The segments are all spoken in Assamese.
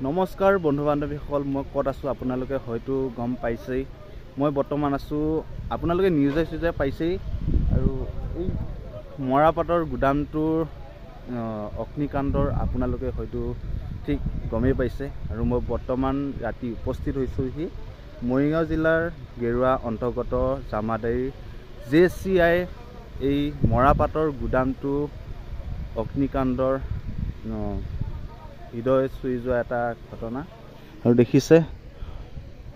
নমস্কাৰ বন্ধু বান্ধৱীসকল, মই ক'ত আছোঁ আপোনালোকে হয়তো গম পাইছেই। মই বৰ্তমান আছোঁ, আপোনালোকে নিউজে পাইছেই। আৰু এই মৰাপাটৰ গুদামটোৰ অগ্নিকাণ্ডৰ আপোনালোকে হয়তো ঠিক গমেই পাইছে। আৰু মই বৰ্তমান ৰাতি উপস্থিত হৈছোঁহি মৰিগাঁও জিলাৰ গেৰুৱা অন্তৰ্গত জামাদাৰী JCI এই মৰাপাটৰ গুদামটো অগ্নিকাণ্ডৰ হৃদয় চুই যোৱা এটা ঘটনা। আৰু দেখিছে,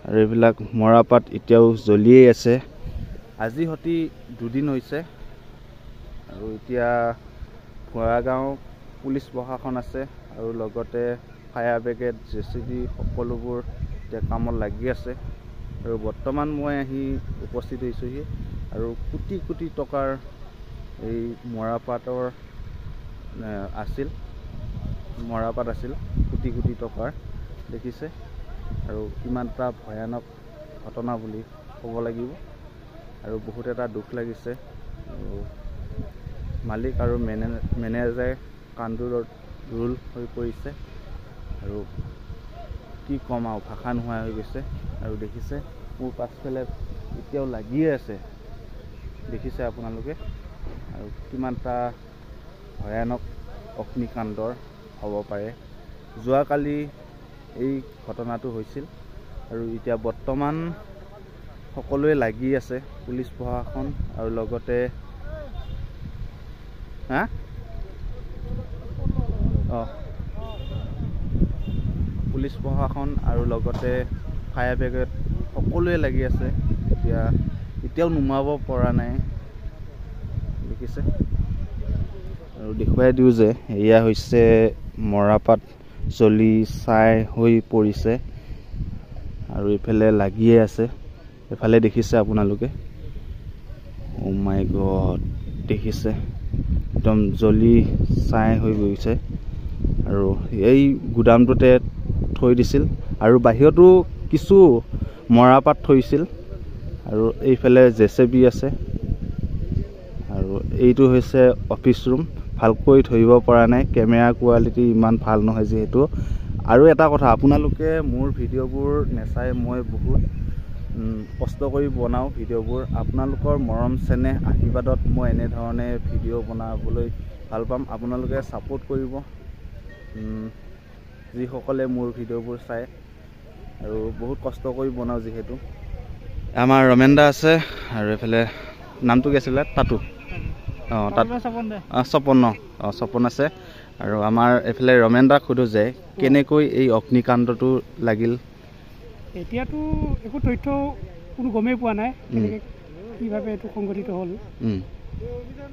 আৰু এইবিলাক মৰাপাট এতিয়াও জ্বলিয়েই আছে। আজি সতি 2 দিন হৈছে। আৰু এতিয়া ভৰাগাঁও পুলিচ প্ৰশাসন আছে আৰু লগতে ফায়াৰ ব্ৰিগেড JCB সকলোবোৰ এতিয়া কামত লাগি আছে। আৰু বৰ্তমান মই আহি উপস্থিত হৈছোঁহি। আৰু কোটি কোটি টকাৰ এই মৰাপাটৰ মৰাপাট আছিল কোটি কোটি টকাৰ, দেখিছে। আৰু কিমান এটা ভয়ানক ঘটনা বুলি ক'ব লাগিব। আৰু বহুত এটা দুখ লাগিছে। আৰু মালিক আৰু মেনেজাৰ কান্দোৰৰ হৈ পৰিছে। আৰু কি ক'ম আৰু, ভাষা নোহোৱা হৈ গৈছে। আৰু দেখিছে মোৰ পাছফালে এতিয়াও লাগিয়ে আছে, দেখিছে আপোনালোকে। আৰু কিমান এটা ভয়ানক অগ্নিকাণ্ডৰ হ'ব পাৰে। যোৱাকালি এই ঘটনাটো হৈছিল। আৰু এতিয়া বৰ্তমান সকলোৱে লাগি আছে, পুলিচ প্ৰশাসন আৰু লগতে পুলিচ প্ৰশাসন আৰু লগতে ফায়াৰ ব্ৰিগেড সকলোৱে লাগি আছে। এতিয়াও নুমাব পৰা নাই, দেখিছে। আৰু দেখুৱাই দিওঁ যে এয়া হৈছে মৰাপাট জ্বলি ছাই হৈ পৰিছে। আৰু এইফালে লাগিয়ে আছে, এইফালে দেখিছে আপোনালোকে। ও মাই গড, দেখিছে একদম জ্বলি ছাই হৈ গৈছে। আৰু এই গুদামটোতে থৈ দিছিল। আৰু বাহিৰতো কিছু মৰাপাট থৈছিল। আৰু এইফালে JCB আছে। আৰু এইটো হৈছে অফিচ ৰুম। ভালকৈ ধৰিব পৰা নাই, কেমেৰা কোৱালিটি ইমান ভাল নহয় যিহেতু। আৰু এটা কথা, আপোনালোকে মোৰ ভিডিঅ'বোৰ নেচাই, মই বহুত কষ্ট কৰি বনাওঁ ভিডিঅ'বোৰ। আপোনালোকৰ মৰম চেনেহ আশীৰ্বাদত মই এনেধৰণে ভিডিঅ' বনাবলৈ ভাল পাম। আপোনালোকে ছাপোৰ্ট কৰিব, যিসকলে মোৰ ভিডিঅ'বোৰ চায়। আৰু বহুত কষ্ট কৰি বনাওঁ যিহেতু। আমাৰ ৰমেন দা আছে। আৰু এইফালে নামটো কি আছিলে? তাতো স্বপন আছে। আৰু আমাৰ এইফালে ৰমেন দাক সোধো যে কেনেকৈ এই অগ্নিকাণ্ডটো লাগিল। এতিয়াতো একো তথ্য কোনো গমেই পোৱা নাই, কিভাৱে এইটো সংঘটিত হ'ল।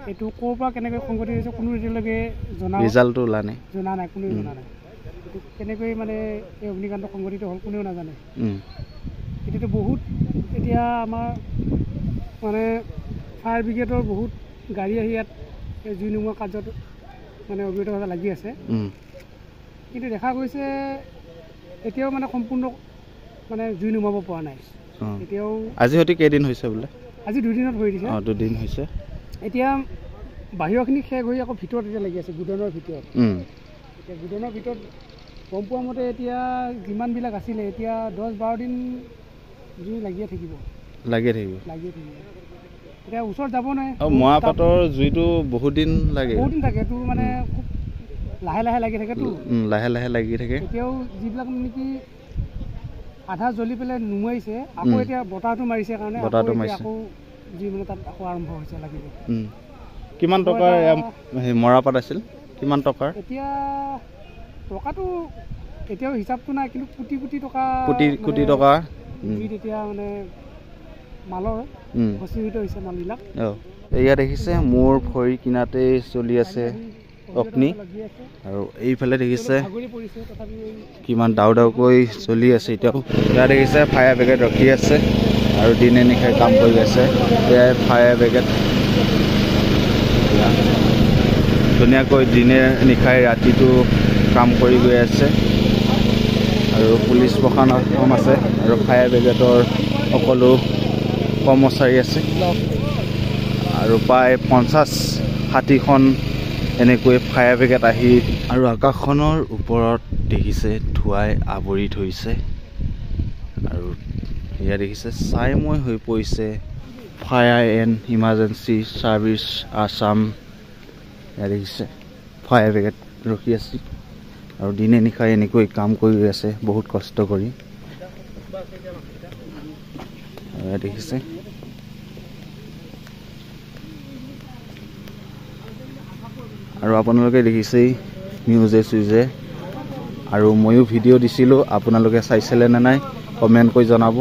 এইটো ক'ৰ পৰা কেনেকৈ সংঘটিত হৈছে কোনো এতিয়ালৈকে ৰিজাল্টটো জনা নাই, কোনেও জনা নাই। এইটো কেনেকৈ মানে এই অগ্নিকাণ্ড সংঘটিত হ'ল কোনেও নাজানে। এতিয়াতো বহুত আমাৰ মানে ফায়াৰ ব্ৰিগেডৰ বহুত গাড়ী আহি ইয়াত জুই নুমুৱা কাৰ্যত মানে অবিৰতভাৱে লাগি আছে। কিন্তু দেখা গৈছে এতিয়াও মানে সম্পূৰ্ণ মানে জুই নুমাব পৰা নাই। এতিয়াও আজি হয়তো কেইদিন হৈছে বোলে? আজি 2 দিনত হৈ দিছে। 2 দিন হৈছে। এতিয়া বাহিৰৰখিনি শেষ হৈ আকৌ ভিতৰত এতিয়া লাগি আছে, গুদামৰ ভিতৰত। এতিয়া গুদামৰ ভিতৰত গম পোৱা মতে এতিয়া যিমানবিলাক আছিলে এতিয়া 10-12 দিন জুই লাগিয়ে থাকিব। এতিয়া ওচৰত যাব নাই। মৰাপাটৰ জুইটো বহুত দিন থাকে। এইটো মানে খুব লাহে লাহে লাগি থাকেতো। লাগি থাকে। এতিয়াও যিবিলাক নেকি আধা জ্বলি পেলাই নুমাইছে, আকৌ এতিয়া বতাহটো মাৰিছে কাৰণে আকৌ জুই মানে তাত আকৌ আৰম্ভ হৈছে লাগিব। কিমান টকাৰ মৰাপাট আছিল? কিমান টকাৰ? এতিয়া টকাটো এতিয়াও হিচাপটো নাই, কিন্তু কোটি কোটি টকা জুইত এতিয়া মানে মালৰ ভস্মীভূত হৈছে মালবিলাক। এয়া দেখিছে মোৰ ভৰি কিনাতেই চলি আছে অগ্নি। আৰু এইফালে দেখিছে কিমান ডাউকৈ চলি আছে এতিয়াও। এয়া দেখিছে ফায়াৰ ব্ৰিগেড ৰখি আছে আৰু দিনে নিশাই কাম কৰি আছে। এয়াই ফায়াৰ ব্ৰিগেড ধুনীয়াকৈ দিনে নিশাই ৰাতিটো কাম কৰি গৈ আছে। আৰু পুলিচ প্ৰশাসন আছে আৰু ফায়াৰ ব্ৰিগেডৰ সকলো কৰ্মচাৰী আছে। আৰু প্ৰায় 50-60খন এনেকৈ ফায়াৰ ব্ৰিগেড আহি আৰু আকাশখনৰ ওপৰত দেখিছে ধুৱাই আৱৰি থৈছে আৰু এয়া দেখিছে ছাইময় হৈ পৰিছে fire and emergency service Assam. এয়া দেখিছে ফায়াৰ ব্ৰিগেড ৰখি আছে আৰু দিনে নিশাই এনেকৈ কাম কৰি আছে বহুত কষ্ট কৰি। এয়া দেখিছে আৰু আপোনালোকে দেখিছেই নিউজে চুইজে আৰু ময়ো ভিডিঅ' দিছিলোঁ, আপোনালোকে চাইছিলে নে নাই কমেণ্ট কৰি জনাব।